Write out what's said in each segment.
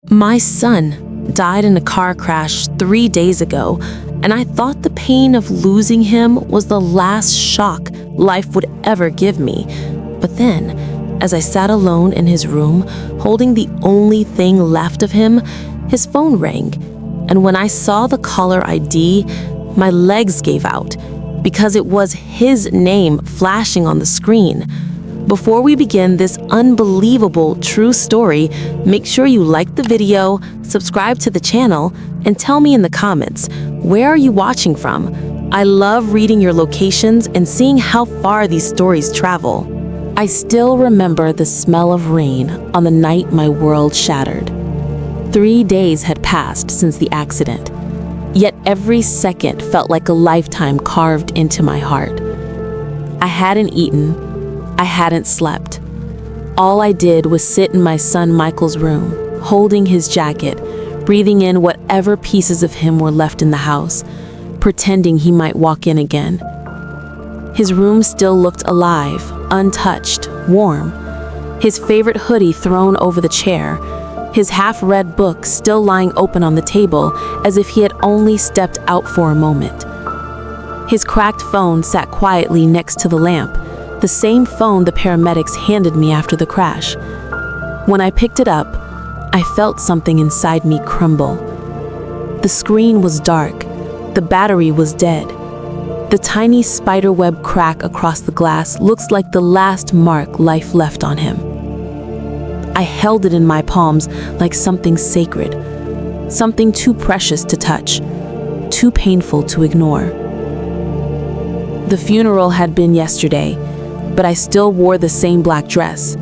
My son died in a car crash 3 days ago, and I thought the pain of losing him was the last shock life would ever give me. But then, as I sat alone in his room, holding the only thing left of him, his phone rang. And when I saw the caller ID, my legs gave out because it was his name flashing on the screen. Before we begin this unbelievable true story, make sure you like the video, subscribe to the channel, and tell me in the comments, where are you watching from? I love reading your locations and seeing how far these stories travel. I still remember the smell of rain on the night my world shattered. 3 days had passed since the accident, yet every second felt like a lifetime carved into my heart. I hadn't eaten. I hadn't slept. All I did was sit in my son Michael's room, holding his jacket, breathing in whatever pieces of him were left in the house, pretending he might walk in again. His room still looked alive, untouched, warm. His favorite hoodie thrown over the chair, his half-read book still lying open on the table as if he had only stepped out for a moment. His cracked phone sat quietly next to the lamp, the same phone the paramedics handed me after the crash. When I picked it up, I felt something inside me crumble. The screen was dark. The battery was dead. The tiny spiderweb crack across the glass looks like the last mark life left on him. I held it in my palms like something sacred, something too precious to touch, too painful to ignore. The funeral had been yesterday, but I still wore the same black dress.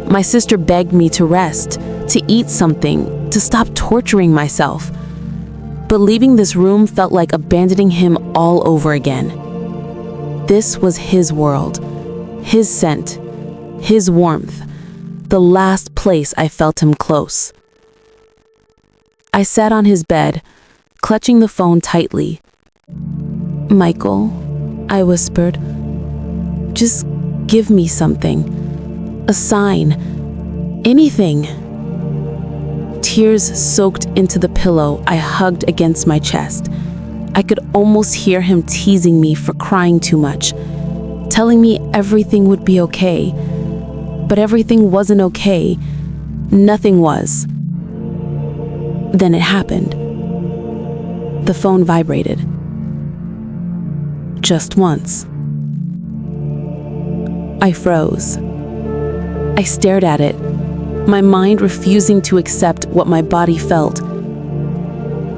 My sister begged me to rest, to eat something, to stop torturing myself. But leaving this room felt like abandoning him all over again. This was his world, his scent, his warmth, the last place I felt him close. I sat on his bed, clutching the phone tightly. "Michael," I whispered, "just give me something, a sign, anything." Tears soaked into the pillow I hugged against my chest. I could almost hear him teasing me for crying too much, telling me everything would be okay. But everything wasn't okay. Nothing was. Then it happened. The phone vibrated. Just once. I froze. I stared at it, my mind refusing to accept what my body felt.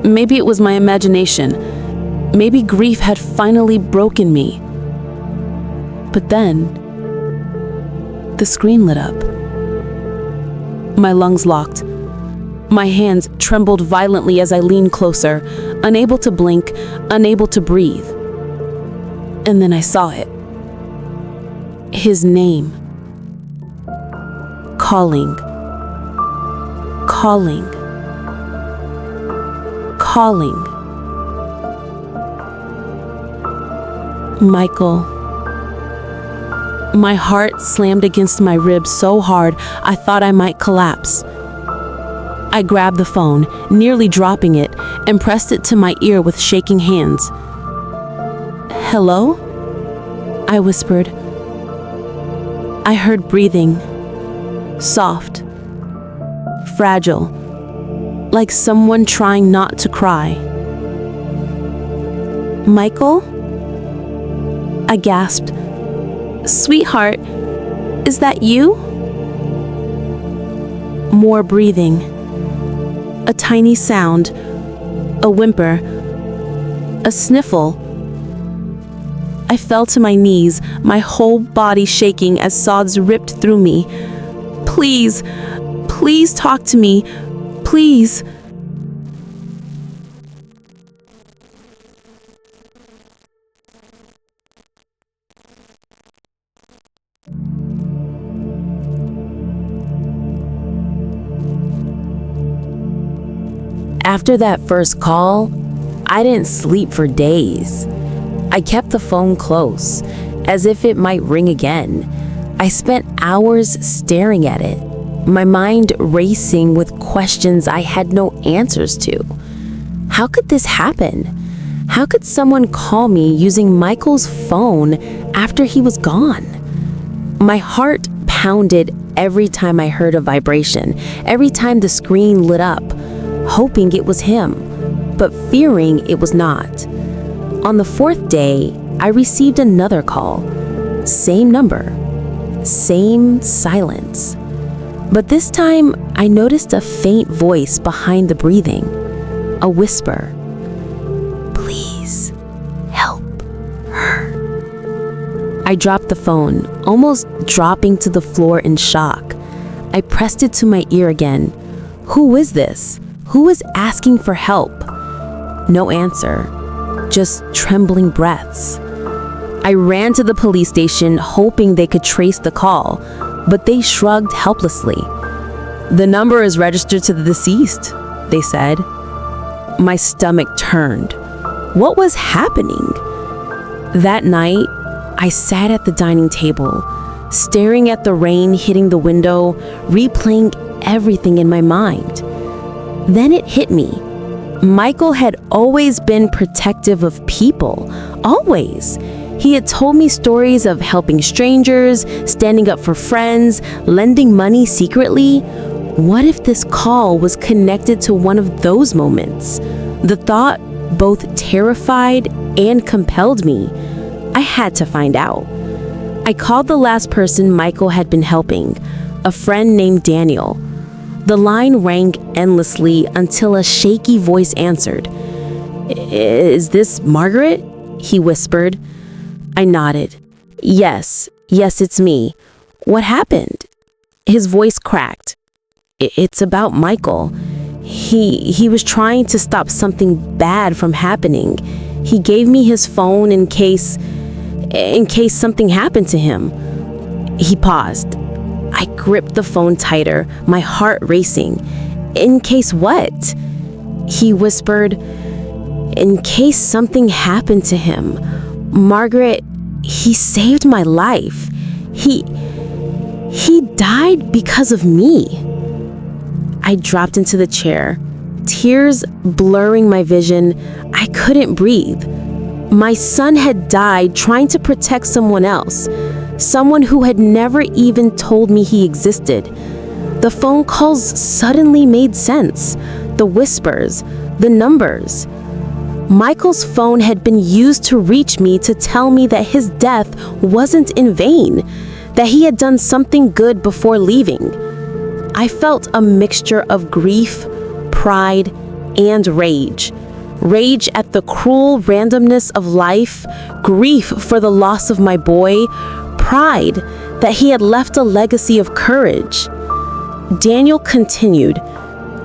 Maybe it was my imagination. Maybe grief had finally broken me. But then, the screen lit up. My lungs locked. My hands trembled violently as I leaned closer, unable to blink, unable to breathe. And then I saw it. His name. Calling. Calling. Calling. Michael. My heart slammed against my ribs so hard I thought I might collapse. I grabbed the phone, nearly dropping it, and pressed it to my ear with shaking hands. "Hello?" I whispered. I heard breathing, soft, fragile, like someone trying not to cry. "Michael?" I gasped. "Sweetheart, is that you?" More breathing. A tiny sound, a whimper, a sniffle. I fell to my knees, my whole body shaking as sobs ripped through me. "Please, please talk to me, please." After that first call, I didn't sleep for days. I kept the phone close, as if it might ring again. I spent hours staring at it, my mind racing with questions I had no answers to. How could this happen? How could someone call me using Michael's phone after he was gone? My heart pounded every time I heard a vibration, every time the screen lit up, hoping it was him, but fearing it was not. On the fourth day, I received another call. Same number, same silence. But this time, I noticed a faint voice behind the breathing, a whisper. Please, help her. I dropped the phone, almost dropping to the floor in shock. I pressed it to my ear again. Who is this? Who is asking for help? No answer, just trembling breaths. I ran to the police station hoping they could trace the call, but they shrugged helplessly. The number is registered to the deceased, they said. My stomach turned. What was happening? That night, I sat at the dining table, staring at the rain hitting the window, replaying everything in my mind. Then it hit me. Michael had always been protective of people, always. He had told me stories of helping strangers, standing up for friends, lending money secretly. What if this call was connected to one of those moments? The thought both terrified and compelled me. I had to find out. I called the last person Michael had been helping, a friend named Daniel. The line rang endlessly until a shaky voice answered. "Is this Margaret?" he whispered. I nodded. Yes, it's me. What happened? His voice cracked. It's about Michael. He was trying to stop something bad from happening. He gave me his phone in case something happened to him. He paused. I gripped the phone tighter, my heart racing. In case what? He whispered, in case something happened to him. Margaret, he saved my life. He died because of me. I dropped into the chair, tears blurring my vision. I couldn't breathe. My son had died trying to protect someone else, someone who had never even told me he existed. The phone calls suddenly made sense. The whispers, the numbers. Michael's phone had been used to reach me to tell me that his death wasn't in vain, that he had done something good before leaving. I felt a mixture of grief, pride, and rage. Rage at the cruel randomness of life, grief for the loss of my boy, pride that he had left a legacy of courage. Daniel continued,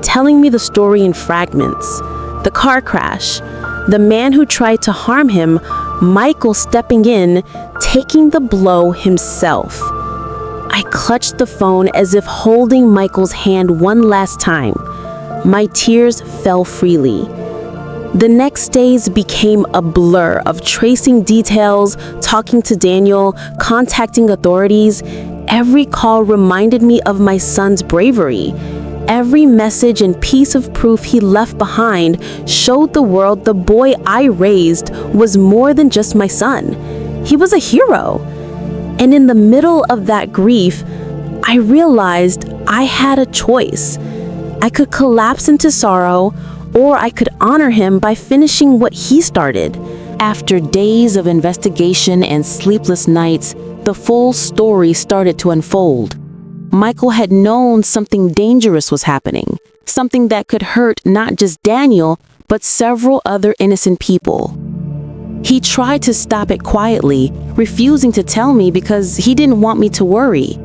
telling me the story in fragments. The car crash, the man who tried to harm him, Michael stepping in, taking the blow himself. I clutched the phone as if holding Michael's hand one last time. My tears fell freely. The next days became a blur of tracing details, talking to Daniel, contacting authorities. Every call reminded me of my son's bravery. Every message and piece of proof he left behind showed the world the boy I raised was more than just my son. He was a hero. And in the middle of that grief, I realized I had a choice. I could collapse into sorrow, or I could honor him by finishing what he started. After days of investigation and sleepless nights, the full story started to unfold. Michael had known something dangerous was happening, something that could hurt not just Daniel, but several other innocent people. He tried to stop it quietly, refusing to tell me because he didn't want me to worry.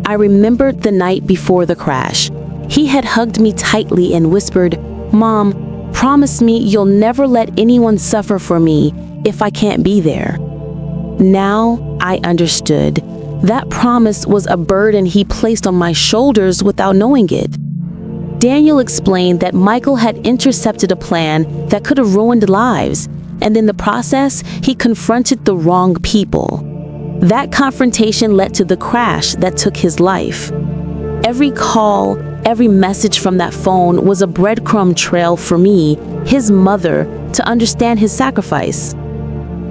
I remembered the night before the crash. He had hugged me tightly and whispered, "Mom, promise me you'll never let anyone suffer for me if I can't be there." Now I understood. That promise was a burden he placed on my shoulders without knowing it. Daniel explained that Michael had intercepted a plan that could have ruined lives, and in the process, he confronted the wrong people. That confrontation led to the crash that took his life. Every call, every message from that phone was a breadcrumb trail for me, his mother, to understand his sacrifice.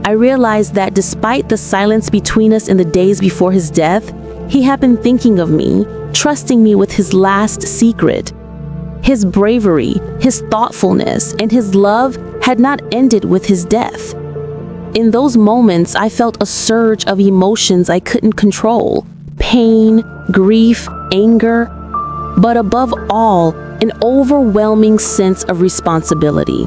I realized that despite the silence between us in the days before his death, he had been thinking of me, trusting me with his last secret. His bravery, his thoughtfulness, and his love had not ended with his death. In those moments, I felt a surge of emotions I couldn't control: pain, grief, anger, but above all, an overwhelming sense of responsibility.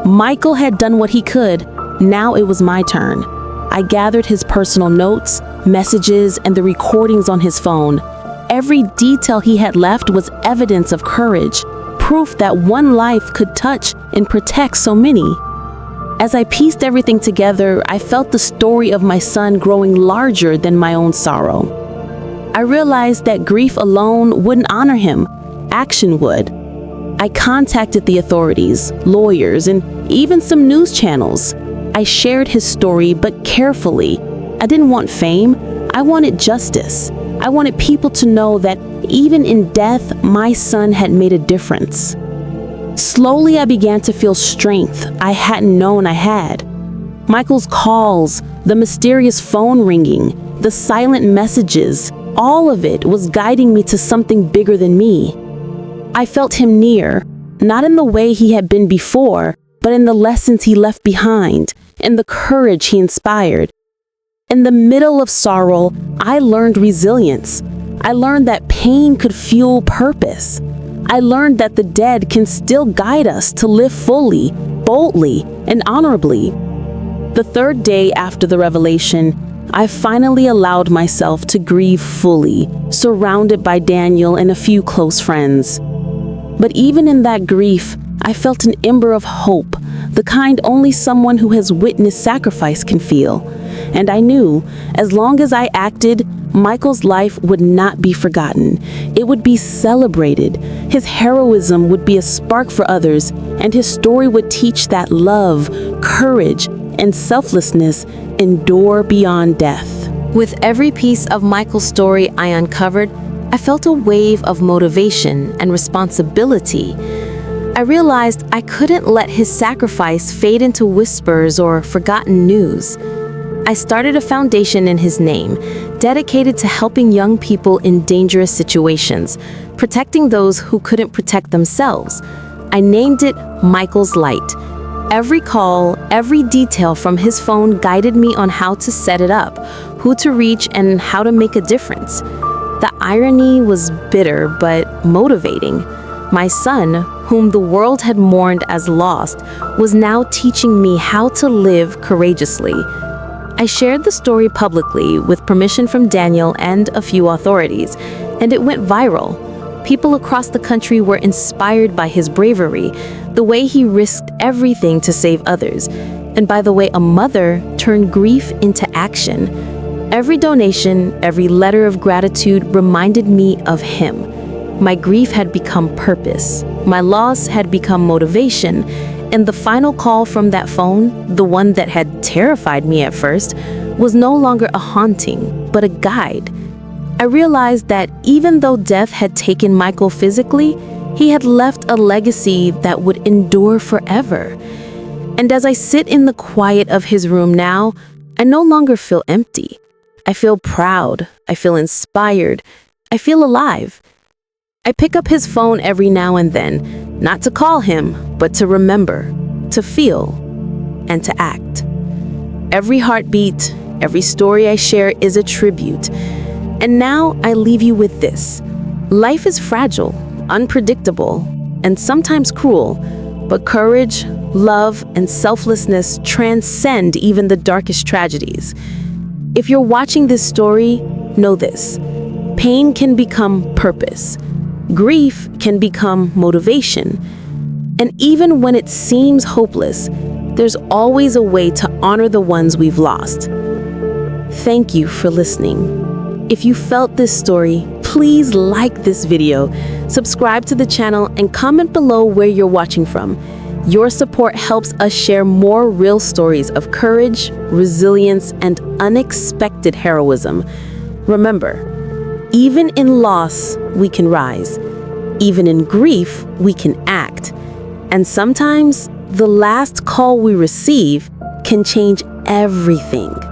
Michael had done what he could. Now it was my turn. I gathered his personal notes, messages, and the recordings on his phone. Every detail he had left was evidence of courage, proof that one life could touch and protect so many. As I pieced everything together, I felt the story of my son growing larger than my own sorrow. I realized that grief alone wouldn't honor him. Action would. I contacted the authorities, lawyers, and even some news channels. I shared his story, but carefully. I didn't want fame. I wanted justice. I wanted people to know that even in death, my son had made a difference. Slowly, I began to feel strength I hadn't known I had. Michael's calls, the mysterious phone ringing, the silent messages, all of it was guiding me to something bigger than me. I felt him near, not in the way he had been before, but in the lessons he left behind, in the courage he inspired. In the middle of sorrow, I learned resilience. I learned that pain could fuel purpose. I learned that the dead can still guide us to live fully, boldly, and honorably. The third day after the revelation, I finally allowed myself to grieve fully, surrounded by Daniel and a few close friends. But even in that grief, I felt an ember of hope, the kind only someone who has witnessed sacrifice can feel. And I knew, as long as I acted, Michael's life would not be forgotten. It would be celebrated. His heroism would be a spark for others, and his story would teach that love, courage, and selflessness endure beyond death. With every piece of Michael's story I uncovered, I felt a wave of motivation and responsibility. I realized I couldn't let his sacrifice fade into whispers or forgotten news. I started a foundation in his name, dedicated to helping young people in dangerous situations, protecting those who couldn't protect themselves. I named it Michael's Light. Every call, every detail from his phone guided me on how to set it up, who to reach, and how to make a difference. The irony was bitter but motivating. My son, whom the world had mourned as lost, was now teaching me how to live courageously. I shared the story publicly with permission from Daniel and a few authorities, and it went viral. People across the country were inspired by his bravery, the way he risked everything to save others, and by the way a mother turned grief into action. Every donation, every letter of gratitude reminded me of him. My grief had become purpose. My loss had become motivation. And the final call from that phone, the one that had terrified me at first, was no longer a haunting, but a guide. I realized that even though death had taken Michael physically, he had left a legacy that would endure forever. And as I sit in the quiet of his room now, I no longer feel empty. I feel proud. I feel inspired. I feel alive. I pick up his phone every now and then, not to call him, but to remember, to feel, and to act. Every heartbeat, every story I share is a tribute. And now I leave you with this. Life is fragile, unpredictable, and sometimes cruel, but courage, love, and selflessness transcend even the darkest tragedies. If you're watching this story, know this. Pain can become purpose. Grief can become motivation. And even when it seems hopeless, there's always a way to honor the ones we've lost. Thank you for listening. If you felt this story, please like this video, subscribe to the channel, and comment below where you're watching from. Your support helps us share more real stories of courage, resilience, and unexpected heroism. Remember, Even in loss, we can rise. Even in grief, we can act. And sometimes, the last call we receive can change everything.